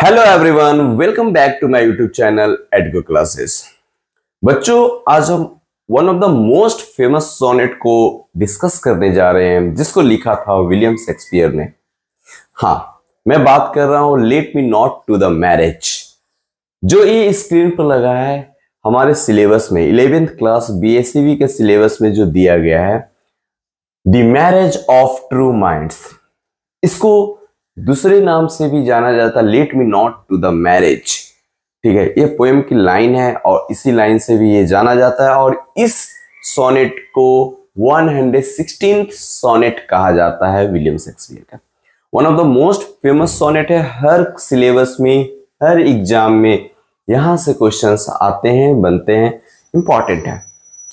Hello everyone, welcome back to my YouTube channel Edgo classes. बच्चों, आज हम one of the most famous sonnet को discuss करने जा रहे हैं जिसको लिखा था विलियम शेक्सपियर ने। हाँ, मैं बात कर रहा हूं let me not to the marriage, जो ये स्क्रीन पर लगा है हमारे सिलेबस में 11th क्लास BSCV के सिलेबस में जो दिया गया है, the marriage of true minds. इसको दूसरे नाम से भी जाना जाता है let me not to the marriage. ठीक है, ये पोएम की लाइन है और इसी लाइन से भी ये जाना जाता है और इस सोनेट को 116th सोनेट कहा जाता है विलियम शेक्सपियर का। One of the most famous sonnet है, हर सिलेबस में, हर एग्जाम में यहां से क्वेश्चंस आते हैं, बनते हैं, इंपॉर्टेंट है।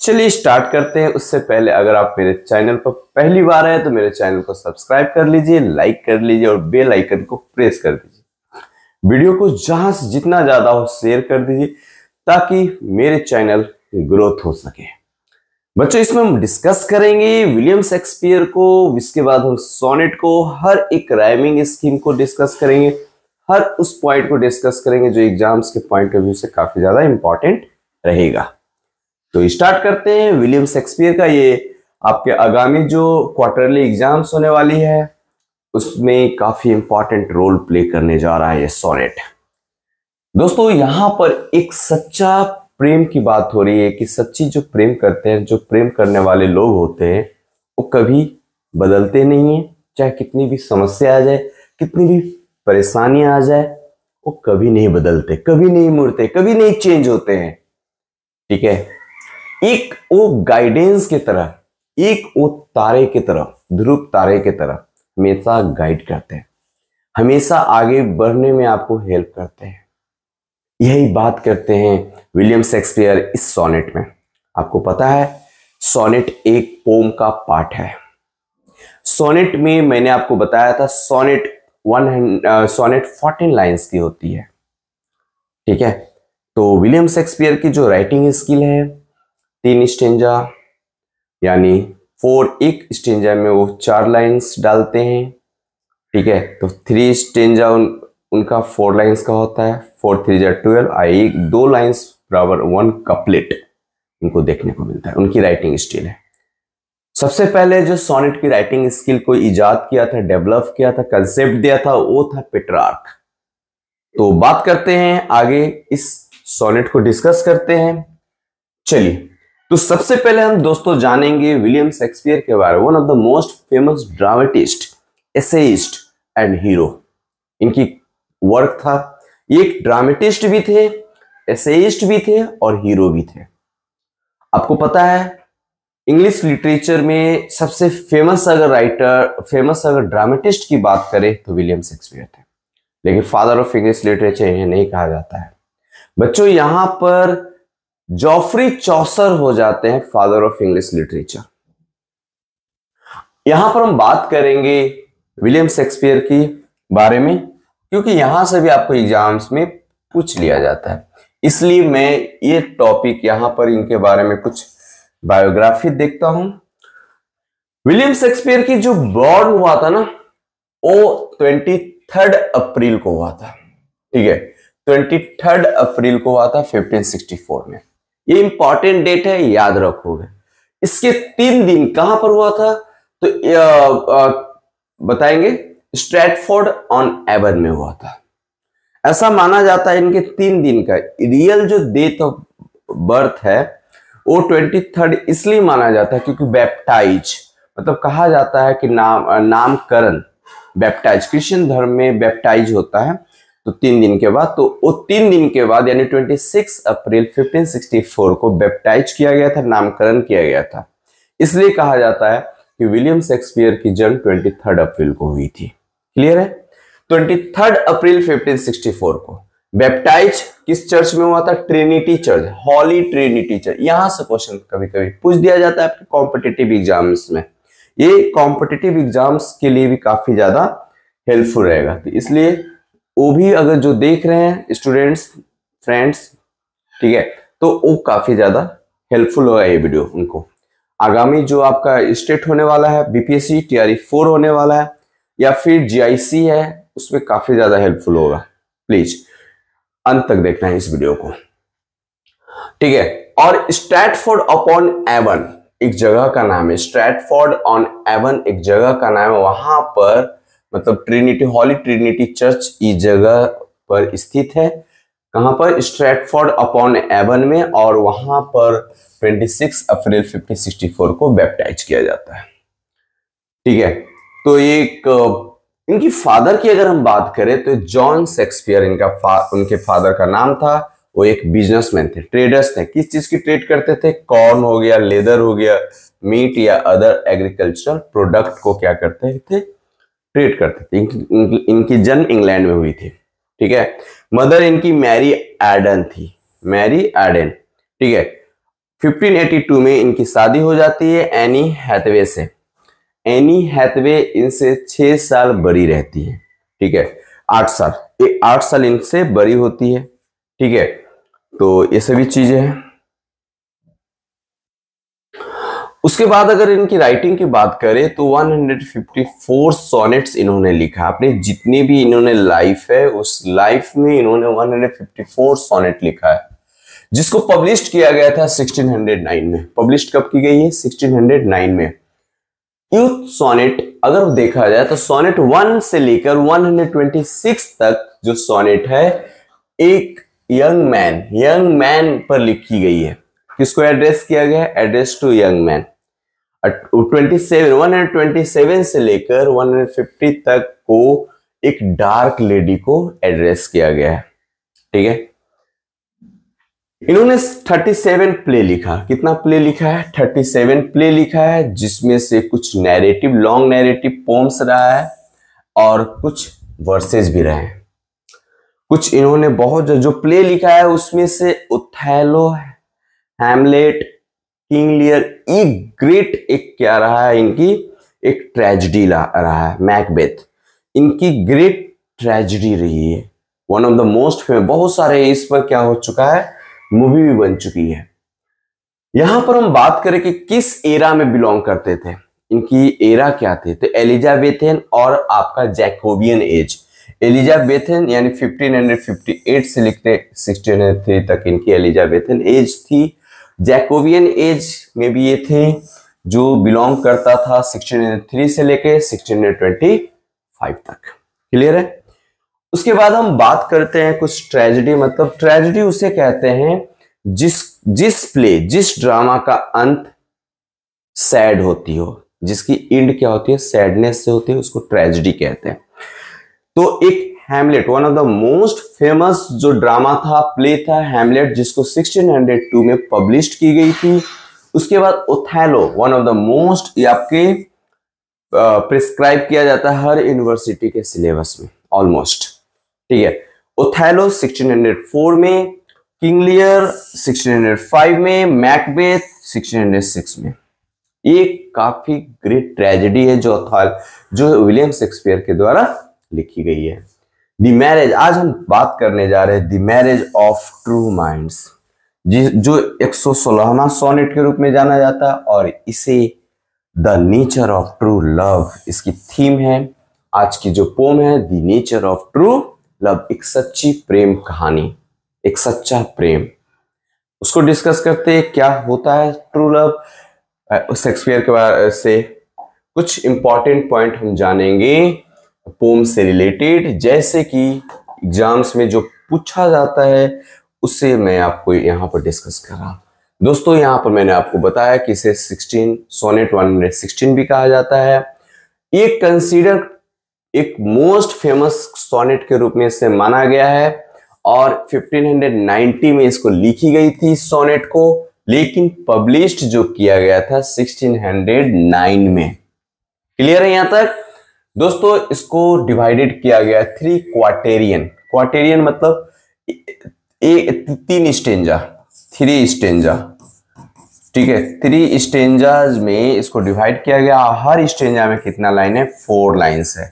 चलिए स्टार्ट करते हैं। उससे पहले अगर आप मेरे चैनल पर पहली बार है तो मेरे चैनल को सब्सक्राइब कर लीजिए, लाइक कर लीजिए और बेल आइकन को प्रेस कर दीजिए। वीडियो को जहां से जितना ज्यादा हो शेयर कर दीजिए ताकि मेरे चैनल ग्रोथ हो सके। बच्चों, इसमें हम डिस्कस करेंगे विलियम शेक्सपियर को, इसके बाद हम सोनेट को, हर एक राइमिंग स्कीम को डिस्कस करेंगे, हर उस पॉइंट को डिस्कस करेंगे जो एग्जाम्स के पॉइंट ऑफ व्यू से काफी ज्यादा इंपॉर्टेंट रहेगा। तो स्टार्ट करते हैं विलियम शेक्सपियर का। ये आपके आगामी जो क्वार्टरली एग्जाम्स होने वाली है उसमें काफी इंपॉर्टेंट रोल प्ले करने जा रहा है ये सोनेट। दोस्तों, यहां पर एक सच्चा प्रेम की बात हो रही है कि सच्ची जो प्रेम करते हैं, जो प्रेम करने वाले लोग होते हैं, वो कभी बदलते नहीं है। चाहे कितनी भी समस्या आ जाए, कितनी भी परेशानियां आ जाए, वो कभी नहीं बदलते, कभी नहीं मुड़ते, कभी नहीं चेंज होते हैं। ठीक है, एक वो गाइडेंस की तरह, एक वो तारे की तरह, ध्रुव तारे की तरह हमेशा गाइड करते हैं, हमेशा आगे बढ़ने में आपको हेल्प करते हैं। यही बात करते हैं विलियम शेक्सपियर इस सोनेट में। आपको पता है सोनेट एक पोम का पार्ट है। सोनेट में मैंने आपको बताया था सोनेट 14 लाइंस की होती है। ठीक है, तो विलियम शेक्सपियर की जो राइटिंग स्किल है, 3 स्टेंजा यानी 4, एक स्टेंजा में वो 4 लाइंस डालते हैं। ठीक है, तो 3 स्टेंजा उनका 4 लाइंस का होता है, 4 3 12, आई 2 लाइंस बराबर 1 कपलेट उनको देखने को मिलता है। उनकी राइटिंग स्किल है। सबसे पहले जो सोनेट की राइटिंग स्किल को इजाद किया था, डेवलप किया था, कंसेप्ट दिया था, वो था पेट्रार्क। तो बात करते हैं आगे, इस सोनेट को डिस्कस करते हैं। चलिए, तो सबसे पहले हम दोस्तों जानेंगे विलियम शेक्सपियर के बारे में। One of the most famous dramatist, essayist and hero. इनकी वर्क था, ये एक ड्रामेटिस्ट भी थे, एसेइस्ट भी थे और हीरो भी थे। आपको पता है इंग्लिश लिटरेचर में सबसे फेमस अगर राइटर, फेमस अगर ड्रामेटिस्ट की बात करें तो विलियम शेक्सपियर थे, लेकिन फादर ऑफ इंग्लिश लिटरेचर इन्हें नहीं कहा जाता है। बच्चों, यहां पर जॉफ्री चौसर हो जाते हैं फादर ऑफ इंग्लिश लिटरेचर। यहां पर हम बात करेंगे विलियम शेक्सपियर की बारे में क्योंकि यहां से भी आपको एग्जाम्स में पूछ लिया जाता है, इसलिए मैं ये टॉपिक यहां पर इनके बारे में कुछ बायोग्राफी देखता हूं। विलियम शेक्सपियर की जो बॉर्न हुआ था ना, वो 23 अप्रैल को हुआ था। ठीक है, 23 अप्रैल को हुआ था 1564 में। ये इंपॉर्टेंट डेट है, याद रखोगे। इसके 3 दिन कहां पर हुआ था तो बताएंगे, स्ट्रैटफोर्ड ऑन एवन में हुआ था। ऐसा माना जाता है इनके 3 दिन का रियल जो डेट ऑफ बर्थ है वो 23 इसलिए माना जाता है क्योंकि बैप्टाइज, मतलब कहा जाता है कि नामकरण, बैप्टाइज, क्रिश्चियन धर्म में बैप्टाइज होता है तो 3 दिन के बाद, तो वो 3 दिन के बाद यानी 26 अप्रैल 1564 को बैप्टाइज किया गया था, नामकरण किया गया था। इसलिए कहा जाता है कि विलियम शेक्सपियर की जन्म 23 अप्रैल को हुई थी। क्लियर है? 23 अप्रैल 1564 को बैप्टाइज किस चर्च में हुआ था? ट्रिनिटी चर्च, हॉली ट्रिनिटी चर्च। यहां से क्वेश्चन कभी कभी पूछ दिया जाता है आपके कॉम्पिटिटिव एग्जाम्स में। ये कॉम्पिटिटिव एग्जाम्स के लिए भी काफी ज्यादा हेल्पफुल रहेगा, तो इसलिए वो भी अगर जो देख रहे हैं स्टूडेंट्स, फ्रेंड्स, ठीक है, तो वो काफी ज्यादा हेल्पफुल होगा ये वीडियो उनको। आगामी जो आपका स्टेट होने वाला है, BPSC TRE 4 होने वाला है या फिर GIC है, उसमें काफी ज्यादा हेल्पफुल होगा। प्लीज अंत तक देखना है इस वीडियो को, ठीक है। और स्ट्रैटफोर्ड अपॉन एवन एक जगह का नाम है, स्ट्रैटफोर्ड ऑन एवन एक जगह का नाम है, वहां पर मतलब ट्रिनिटी, हॉली ट्रिनिटी चर्च इस जगह पर स्थित है। कहां पर? स्ट्रैटफोर्ड अपॉन एवन में, और वहां पर 26 अप्रैल 1564 को बैप्टाइज किया जाता है, ठीक है। तो एक इनकी फादर की अगर हम बात करें तो जॉन शेक्सपियर उनके फादर का नाम था। वो एक बिजनेसमैन थे, ट्रेडर्स थे। किस चीज की ट्रेड करते थे? कॉर्न हो गया, लेदर हो गया, मीट या अदर एग्रीकल्चरल प्रोडक्ट को क्या करते थे? ट्रेड करते थे। इनकी जन्म इंग्लैंड में हुई थी, ठीक है। मदर इनकी मैरी एडन थी, मैरी एडन, ठीक है। 1582 में इनकी शादी हो जाती है एनी हैथवे से। एनी हैथवे इनसे 6 साल बड़ी रहती है, ठीक है। 8 साल, 8 साल इनसे बड़ी होती है, ठीक है। तो ये सभी चीजें हैं। उसके बाद अगर इनकी राइटिंग की बात करें तो 154 सोनेट्स इन्होंने लिखा। अपने जितने भी इन्होंने लाइफ है उस लाइफ में इन्होंने 154 सोनेट लिखा है, जिसको पब्लिश किया गया था 1609 में। पब्लिश कब की गई है? 1609 में। यूथ सोनेट अगर देखा जाए तो सोनेट 1 से लेकर 126 तक जो सोनेट है एक यंग मैन पर लिखी गई है। किसको एड्रेस किया गया है? Address to young man. 127 से लेकर 150 तक को एक डार्क लेडी को एड्रेस किया गया है, ठीक है। इन्होंने 37 प्ले लिखा। कितना प्ले लिखा है? 37 प्ले लिखा है, जिसमें से कुछ नैरेटिव, लॉन्ग नैरेटिव पोम्स रहा है और कुछ वर्सेस भी रहे हैं। कुछ इन्होंने बहुत जो प्ले लिखा है उसमें से ओथेलो, हैमलेट, किंग लियर, एक ग्रेट एक क्या रहा है इनकी, एक ट्रेजेडी रहा है, मैकबेथ इनकी ग्रेट ट्रेजेडी रही है, one of the most famous. बहुत सारे इस पर क्या हो चुका है, मूवी भी बन चुकी है। यहां पर हम बात करें कि किस एरा में बिलोंग करते थे, इनकी एरा क्या थे, तो एलिजाबेथन और आपका जैकोबियन एज। एलिजाबेथन यानी 1558 से लेकर 1603 तक इनकी एलिजाबेथन एज थी। जैकोबियन एज में भी ये थे जो बिलोंग करता था 1603 से लेकर 1625 तक। क्लियर है? उसके बाद हम बात करते हैं कुछ ट्रेजेडी। मतलब ट्रेजेडी उसे कहते हैं जिस ड्रामा का अंत सैड होती हो, जिसकी एंड क्या होती है, सैडनेस से होती है, उसको ट्रेजेडी कहते हैं। तो एक Hamlet, one of the most famous जो ड्रामा था, प्ले था हैमलेट, जिसको 1602 में पब्लिश की गई थी। उसके बाद Othello, one of the most, ये आपके प्रिस्क्राइब किया जाता है हर यूनिवर्सिटी के सिलेबस में ऑलमोस्ट, ठीक है। ओथेलो 1604 में, किंग लियर 1605 में, मैकबेथ 1606 में। ये काफी ग्रेट ट्रेजेडी है जो विलियम शेक्सपियर के द्वारा लिखी गई है। द मैरिज, आज हम बात करने जा रहे हैं the marriage of true minds, जो 116वां सोनेट के रूप में जाना जाता है, और इसे the nature of true love इसकी थीम है। आज की जो पोम है the nature of true love, एक सच्ची प्रेम कहानी, एक सच्चा प्रेम, उसको डिस्कस करते हैं क्या होता है ट्रू लव। शेक्सपियर के बारे से कुछ इंपॉर्टेंट पॉइंट हम जानेंगे पोम से रिलेटेड, जैसे कि एग्जाम्स में जो पूछा जाता है उससे मैं आपको यहाँ पर डिस्कस कर रहा हूँ। दोस्तों यहाँ पर मैंने आपको बताया कि इसे 16 सोनेट 116 भी कहा जाता है। ये कंसीडर एक मोस्ट फेमस सोनेट के रूप में इसे माना गया है, और 1590 में इसको लिखी गई थी सोनेट को, लेकिन पब्लिश्ड जो किया गया था 1609 में। क्लियर है यहाँ तक? दोस्तों इसको डिवाइडेड किया गया 3 क्वार्टेरियन। क्वार्टेरियन मतलब 3 स्टेंजा, 3 स्टेंजा, ठीक है। 3 स्टेंजाज में इसको डिवाइड किया गया। हर स्टेंजा में कितना लाइन है? 4 लाइन्स है,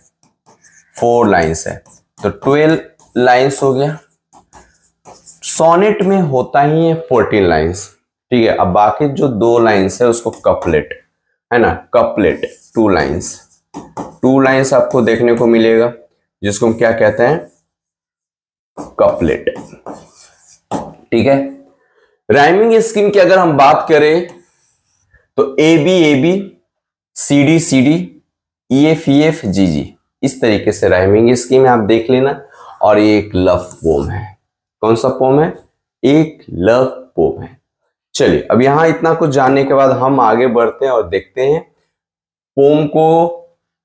4 लाइन्स है, तो 12 लाइन्स हो गया। सोनेट में होता ही है 14 लाइन्स, ठीक है। अब बाकी जो 2 लाइन्स है उसको कपलेट है ना, कपलेट 2 लाइन्स, 2 लाइन्स आपको देखने को मिलेगा, जिसको हम क्या कहते हैं, कपलेट। ठीक है, राइमिंग स्कीम की अगर हम बात करें तो A B C D E F G, इस तरीके से राइमिंग स्कीम है, आप देख लेना। और ये एक लव पोम है। कौन सा पोम है? एक लव पोम है। चलिए, अब यहां इतना कुछ जानने के बाद हम आगे बढ़ते हैं और देखते हैं पोम को,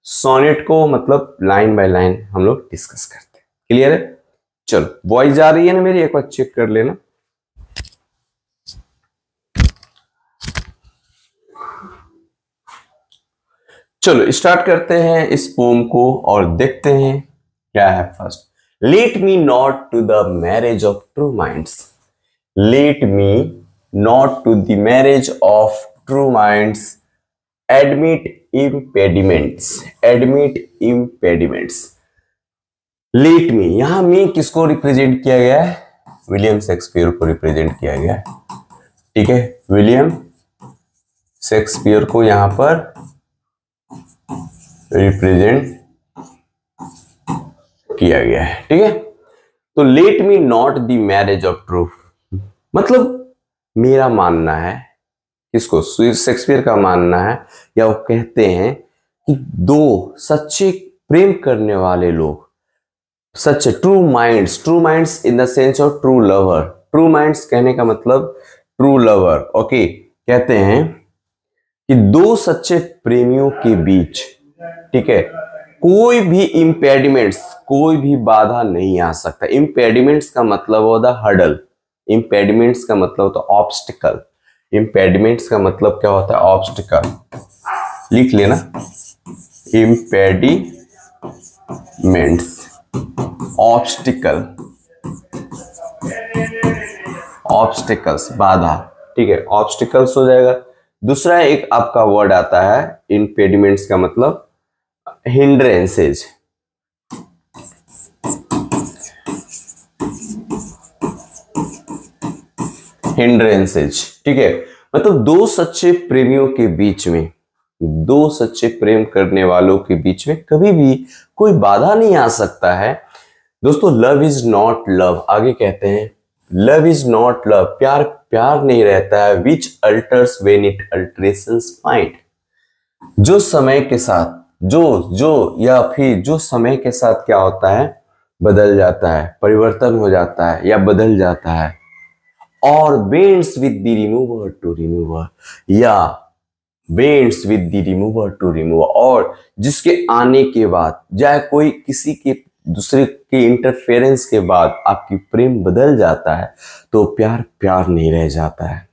सोनेट को, मतलब लाइन बाय लाइन हम लोग डिस्कस करते हैं। क्लियर है? चलो, वॉइस जा रही है ना मेरी, एक बार चेक कर लेना। चलो स्टार्ट करते हैं इस पोम को और देखते हैं क्या है। First, let me not to the marriage of true minds, let me not to the marriage of true minds, admit impediments, admit impediments. Let me, यहां मी किसको रिप्रेजेंट किया गया है? विलियम शेक्सपियर को रिप्रेजेंट किया गया है। ठीक है, विलियम शेक्सपियर को यहां पर रिप्रेजेंट किया गया है। ठीक है, तो late me not the marriage of true, मतलब मेरा मानना है, किसको? शेक्सपियर का मानना है, या वो कहते हैं कि दो सच्चे प्रेम करने वाले लोग, सच्चे true minds in the sense of true lover, true minds कहने का मतलब ट्रू लवर। ओके, कहते हैं कि दो सच्चे प्रेमियों के बीच, ठीक है, कोई भी इम्पेडिमेंट्स, कोई भी बाधा नहीं आ सकता। इम्पेडिमेंट्स का मतलब होता है हर्डल, इम्पेडिमेंट्स का मतलब होता है ऑब्स्टिकल, इम्पेडिमेंट्स का मतलब क्या होता है? ऑब्स्टिकल। लिख लेना, इम्पेडिमेंट्स, ऑब्स्टिकल, ऑब्स्टिकल्स, बाधा। ठीक है, ऑब्स्टिकल्स हो जाएगा। दूसरा एक आपका वर्ड आता है इम्पेडिमेंट्स का मतलब हिंड्रेंसेज, हिंड्रेंसेज। ठीक है, मतलब दो सच्चे प्रेमियों के बीच में, दो सच्चे प्रेम करने वालों के बीच में कभी भी कोई बाधा नहीं आ सकता है। दोस्तों, लव इज नॉट लव, आगे कहते हैं लव इज नॉट लव, प्यार प्यार नहीं रहता है, which alters when it alterations find, जो समय के साथ, जो या फिर जो समय के साथ क्या होता है? बदल जाता है, परिवर्तन हो जाता है या बदल जाता है। और bends with the remover to remover, या bends with the remover to remover, और जिसके आने के बाद, चाहे कोई किसी के दूसरे के इंटरफेरेंस के बाद आपकी प्रेम बदल जाता है, तो प्यार प्यार नहीं रह जाता है।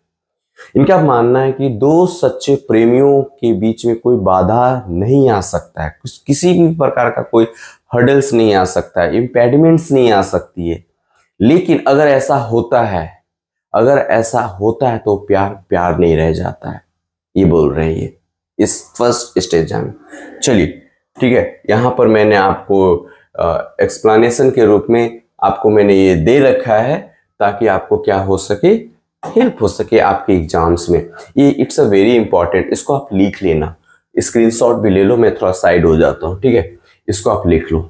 इनका मानना है कि दो सच्चे प्रेमियों के बीच में कोई बाधा नहीं आ सकता है, किसी भी प्रकार का कोई हर्डल्स नहीं आ सकता है, इम्पेडिमेंट्स नहीं आ सकती है। लेकिन अगर ऐसा होता है, अगर ऐसा होता है तो प्यार प्यार नहीं रह जाता है, ये बोल रहे हैं इस फर्स्ट स्टेज में। चलिए, ठीक है, यहां पर मैंने आपको एक्सप्लेनेशन के रूप में आपको मैंने ये दे रखा है, ताकि आपको क्या हो सके, हेल्प हो सके आपके एग्जाम्स में। ये इट्स अ वेरी इंपॉर्टेंट, इसको आप लिख लेना, स्क्रीनशॉट भी ले लो, मैं थोड़ा साइड हो जाता हूँ। ठीक है, इसको आप लिख लो।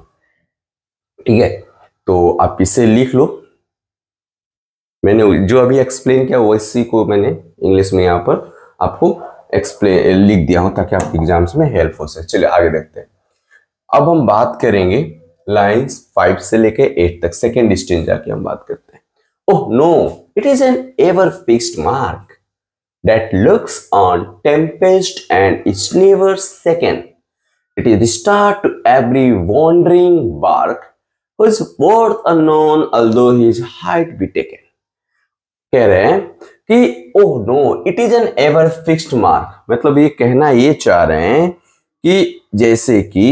ठीक है, तो आप इसे लिख लो। मैंने जो अभी एक्सप्लेन किया वैसी को मैंने इंग्लिश में यहाँ पर आपको एक्सप्लेन लिख दिया हूँ, ताकि आपके एग्जाम्स में हेल्प हो सके। चलिए आगे देखते हैं। अब हम बात करेंगे लाइंस 5 से लेके 8 तक, सेकेंड स्टेज जाके हम बात करते हैं। Oh no, it is an ever fixed mark that looks on tempest and is never second. It is the start to every wandering bark whose worth unknown although his height be taken. कह रहे हैं कि oh no it is an ever fixed mark, मतलब ये कहना ये चाह रहे हैं कि जैसे कि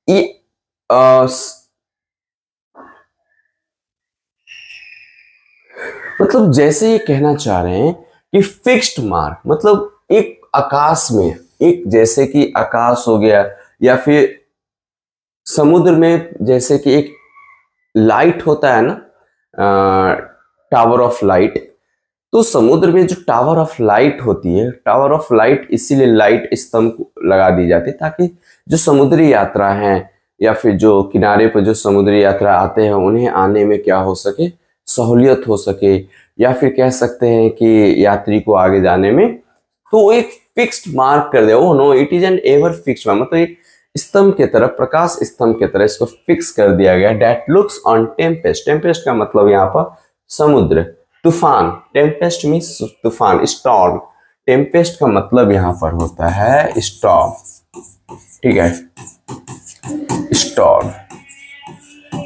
ये मतलब जैसे ये कहना चाह रहे हैं कि फिक्स्ड मार्क मतलब एक आकाश में, एक जैसे कि आकाश हो गया, या फिर समुद्र में जैसे कि एक लाइट होता है ना, टावर ऑफ लाइट। तो समुद्र में जो टावर ऑफ लाइट होती है, टावर ऑफ लाइट इसीलिए लाइट स्तंभ लगा दी जाती है ताकि जो समुद्री यात्रा है, या फिर जो किनारे पर जो समुद्री यात्रा आते हैं उन्हें आने में क्या हो सके, सहूलियत हो सके, या फिर कह सकते हैं कि यात्री को आगे जाने में, तो एक फिक्स्ड मार्क कर दे। O no, it is an ever fixed mark, मतलब एक स्तंभ के तरह, प्रकाश स्तंभ के तरह इसको फिक्स कर दिया गया। That looks on tempest, tempest का मतलब यहाँ पर समुद्र, तूफान, टेम्पेस्ट मीन्स तूफान, स्टॉर्म, टेम्पेस्ट का मतलब यहाँ पर होता है स्टॉर्म, ठीक है, स्टॉर्म।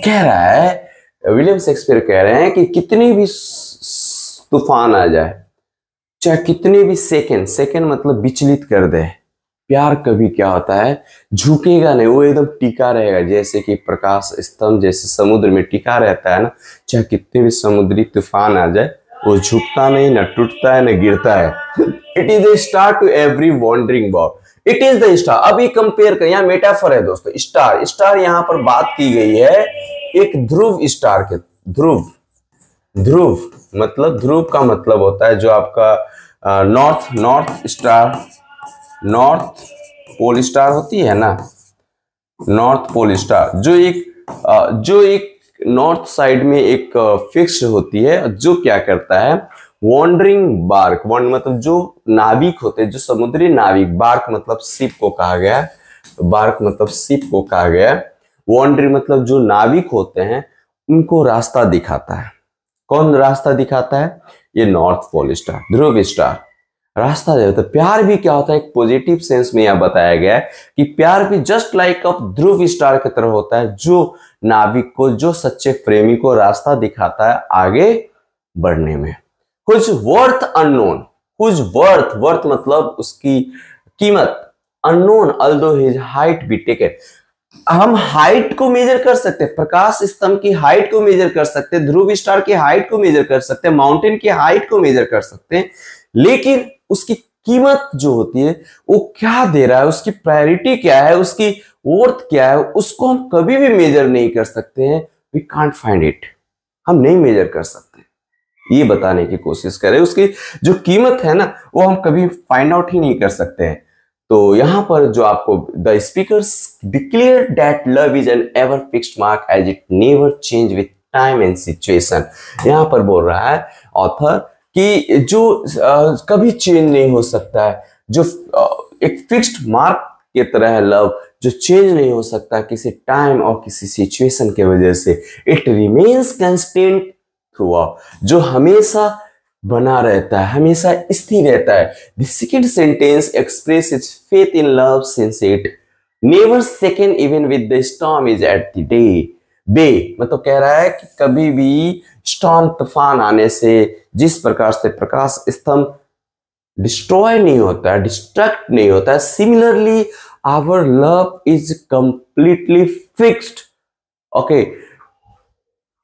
कह रहा है विलियम शेक्सपियर कह रहे हैं कि कितनी भी तूफान आ जाए, चाहे कितने भी सेकंड, सेकंड मतलब विचलित कर दे, प्यार कभी क्या होता है, झुकेगा नहीं, वो एकदम टिका रहेगा, जैसे कि प्रकाश स्तंभ जैसे समुद्र में टिका रहता है ना। चाहे कितने भी समुद्री तूफान आ जाए, वो झुकता नहीं, न टूटता है, न गिरता है। It is the star to every wandering boy, it is the star. अभी कंपेयर करें, यहाँ मेटाफर है दोस्तों, स्टार, स्टार यहाँ पर बात की गई है एक ध्रुव स्टार के, ध्रुव, ध्रुव मतलब, ध्रुव का मतलब होता है जो आपका north star, north pole star होती है ना, नॉर्थ पोल स्टार, जो एक नॉर्थ साइड में एक फिक्स होती है, जो क्या करता है, वॉन्डरिंग बार्क, वॉन्ड मतलब जो नाविक होते हैं, जो समुद्री नाविक, बार्क मतलब शिप को कहा गया, बार्क मतलब शिप को कहा गया, वॉन्डरिंग मतलब जो नाविक होते हैं उनको रास्ता दिखाता है। कौन रास्ता दिखाता है? ये नॉर्थ पोल स्टार, ध्रुव स्टार रास्ता देता है। प्यार भी क्या होता है, एक पॉजिटिव सेंस में यह बताया गया है कि प्यार भी जस्ट लाइक अ ध्रुव स्टार की तरह होता है, जो नाविक को, जो सच्चे प्रेमी को रास्ता दिखाता है आगे बढ़ने में। कुछ वर्थ अननोन, कुछ वर्थ, वर्थ मतलब उसकी कीमत, unknown although his height be taken. हम हाइट को मेजर कर सकते हैं, प्रकाश स्तंभ की हाइट को मेजर कर सकते हैं, ध्रुव स्टार की हाइट को मेजर कर सकते हैं, माउंटेन की हाइट को मेजर कर सकते हैं, लेकिन उसकी कीमत जो होती है वो क्या दे रहा है, उसकी प्रायोरिटी क्या है, उसकी वर्थ क्या है, उसको हम कभी भी मेजर नहीं कर सकते हैं। वी कांट फाइंड इट, हम नहीं मेजर कर सकते, ये बताने की कोशिश करें। उसकी जो कीमत है ना वो हम कभी फाइंड आउट ही नहीं कर सकते हैं। तो यहां पर जो आपको the speakers declare that love is an ever fixed mark as it never change with time and situation. यहां पर बोल रहा है ऑथर कि जो कभी चेंज नहीं हो सकता है, जो एक फिक्स्ड मार्क की तरह है लव, जो चेंज नहीं हो सकता किसी टाइम और किसी सिचुएशन के वजह से। It remains constant throughout, जो हमेशा बना रहता है, हमेशा स्थिर रहता है। The second sentence express its faith in love since it never second even with the storm is at the day bay, मतलब कह रहा है कि कभी भी स्टॉर्म, तूफान आने से जिस प्रकार से प्रकाश स्तंभ डिस्ट्रॉय नहीं होता है, डिस्ट्रक्ट नहीं होता है, similarly our love is completely fixed. Okay,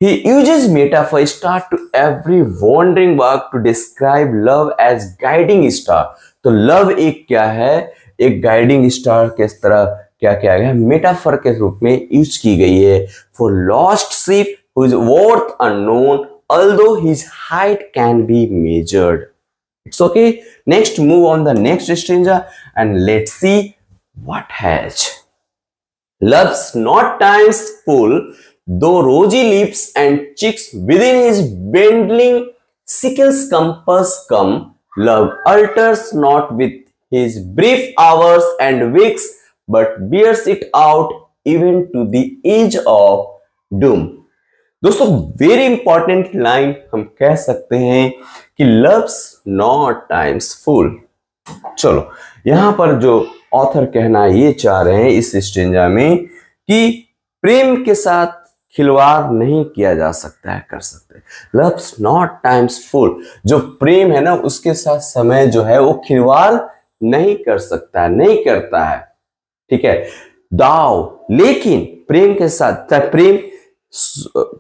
he uses metaphor star to every wandering work to describe love as guiding star। तो लव एक क्या है, एक गाइडिंग स्टार के तरह क्या किया गया है, मेटाफर के रूप में यूज की गई है। For lost ship who is worth unknown although his height can be measured। It's okay, next move on the next stanza and let's see what has love's not times full though rosy lips and cheeks within his bending sickle's compass come, love alters not with his brief hours and weeks but bears it out even to the edge of doom। दोस्तों very important line हम कह सकते हैं कि loves not times full. चलो यहां पर जो ऑथर कहना ये चाह रहे हैं इस स्टेंजा में कि प्रेम के साथ खिलवाड़ नहीं किया जा सकता है, कर सकते। लव्स नॉट टाइम्स फुल, जो प्रेम है ना उसके साथ समय जो है वो खिलवाड़ नहीं कर सकता है, नहीं करता है, ठीक है। दाव, लेकिन प्रेम के साथ,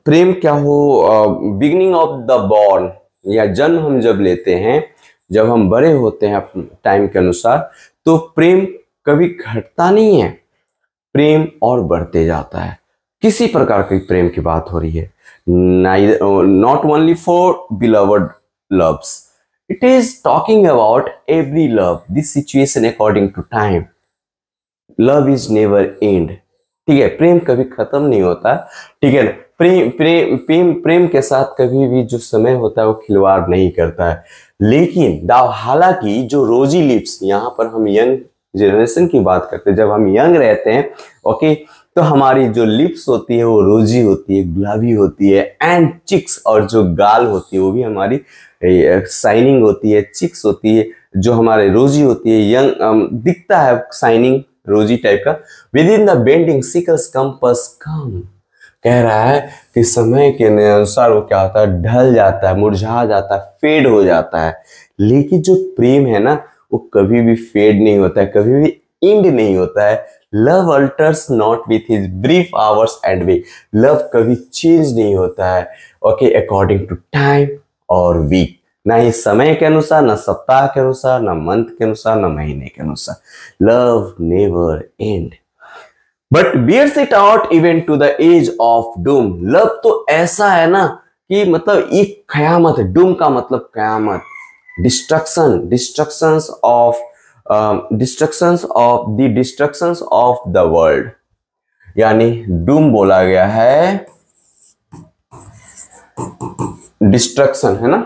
प्रेम क्या हो, बिगिनिंग ऑफ द बॉर्न, या जन्म हम जब लेते हैं, जब हम बड़े होते हैं टाइम के अनुसार, तो प्रेम कभी घटता नहीं है, प्रेम और बढ़ते जाता है। किसी प्रकार की प्रेम की बात हो रही है, not only for beloved loves, it is talking about every love, this situation according to time. Love is never end, ठीक है, प्रेम कभी खत्म नहीं होता, ठीक है ना। प्रेम प्रेम प्रेम प्रेम के साथ कभी भी जो समय होता है वो खिलवाड़ नहीं करता है। लेकिन हालांकि जो रोजी लिप्स, यहाँ पर हम यंग जनरेशन की बात करते हैं, जब हम यंग रहते हैं, ओके, तो हमारी जो लिप्स होती है वो रोजी होती है, गुलाबी होती है, एंड चिक्स, और जो गाल होती है वो भी हमारी शाइनिंग होती है, चिक्स होती है जो हमारे रोजी होती है, यंग दिखता है शाइनिंग रोजी टाइप का। Within the bending sickles compass come, कह रहा है कि समय के अनुसार वो क्या होता है, ढल जाता है, मुरझा जाता है, फेड हो जाता है। लेकिन जो प्रेम है ना वो कभी भी फेड नहीं होता है, कभी भी एंड नहीं होता है। Love altars not with his brief hours and way, love कभी चेंज नहीं होता है, ओके, अकॉर्डिंग टू टाइम और वीक, ना ही समय के अनुसार, ना सप्ताह के अनुसार, ना मंथ के अनुसार, ना महीने के अनुसार। Love never end but bears it out even to the edge of doom. Love तो ऐसा है ना कि मतलब एक कयामत है, डूम का मतलब कयामत, डिस्ट्रक्शंस ऑफ द वर्ल्ड, यानी डूम बोला गया है, डिस्ट्रक्शन है ना,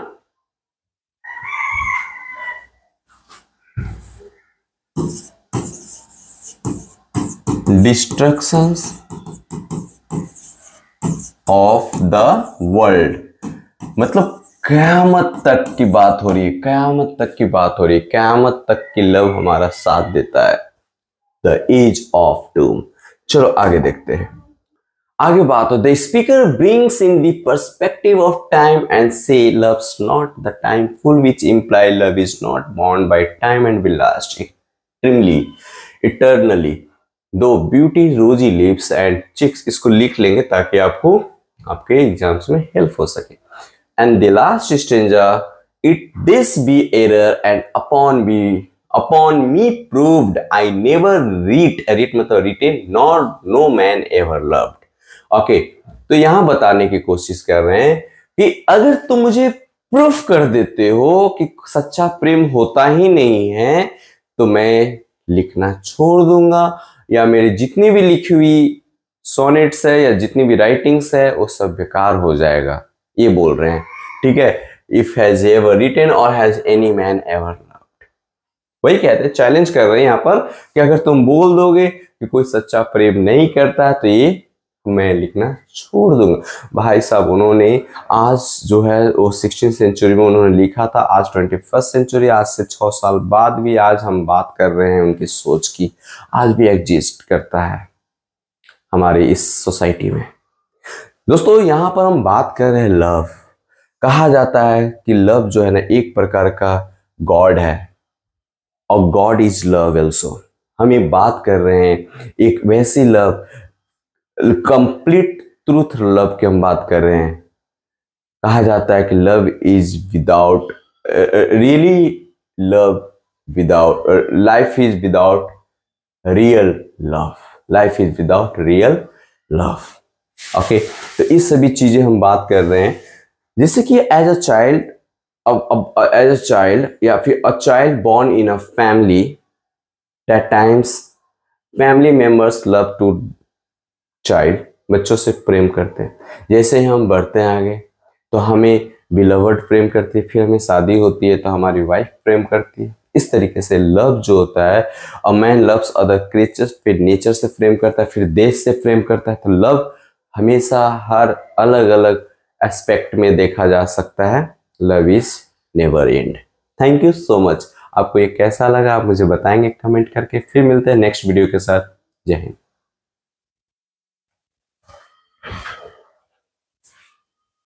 डिस्ट्रक्शंस ऑफ द वर्ल्ड, मतलब कयामत तक की बात हो रही है, कयामत तक की बात हो रही है, कयामत तक की लव हमारा साथ देता है, द एज ऑफ डूम। चलो आगे देखते हैं, आगे बात हो, the speaker brings in the perspective of time and से loves not the time fool which imply love is not born by time and will last extremely eternally though beauty rosy lips and cheeks. इसको लिख लेंगे ताकि आपको आपके exams में help हो सके। And the last stranger it this be error and upon me proved I never writ मतलब written nor no man ever loved. Okay, तो यहां बताने की कोशिश कर रहे हैं कि अगर तुम मुझे प्रूफ कर देते हो कि सच्चा प्रेम होता ही नहीं है तो मैं लिखना छोड़ दूंगा, या मेरी जितनी भी लिखी हुई सोनेट्स है या जितनी भी राइटिंग्स है वो सब बेकार हो जाएगा, ये बोल रहे हैं, ठीक है। इफ हैज एवर रिटन और has any man ever loved, वही कहते हैं, चैलेंज कर रहे हैं यहाँ पर कि अगर तुम बोल दोगे कि कोई सच्चा प्रेम नहीं करता है तो ये मैं लिखना छोड़ दूंगा। भाई साहब उन्होंने आज जो है वो 16th सेंचुरी में उन्होंने लिखा था, आज 21st सेंचुरी, आज से 6 साल बाद भी आज हम बात कर रहे हैं उनकी सोच की, आज भी एग्जिस्ट करता है हमारी इस सोसाइटी में। दोस्तों यहाँ पर हम बात कर रहे हैं लव। कहा जाता है कि लव जो है ना एक प्रकार का गॉड है और गॉड इज लव ऑल्सो। हम ये बात कर रहे हैं एक वैसी लव, कंप्लीट ट्रूथ लव की हम बात कर रहे हैं। कहा जाता है कि love is without really love without life is without real love, life is without real love. Okay, तो इस सभी चीजें हम बात कर रहे हैं, जैसे कि as a child, as a child या फिर a child born in a family, that times family members love to child, बच्चों से प्रेम करते हैं। जैसे ही हम बढ़ते हैं आगे तो हमें बिलवर्ड प्रेम करती है, फिर हमें शादी होती है तो हमारी वाइफ प्रेम करती है। इस तरीके से लव जो होता है, a man loves other creatures, फिर नेचर से प्रेम करता है, फिर देश से प्रेम करता है। तो लव हमेशा हर अलग अलग एस्पेक्ट में देखा जा सकता है। Love is never and. Thank you so much. आपको ये कैसा लगा आप मुझे बताएंगे कमेंट करके। फिर मिलते हैं नेक्स्ट वीडियो के साथ। जय हिंद।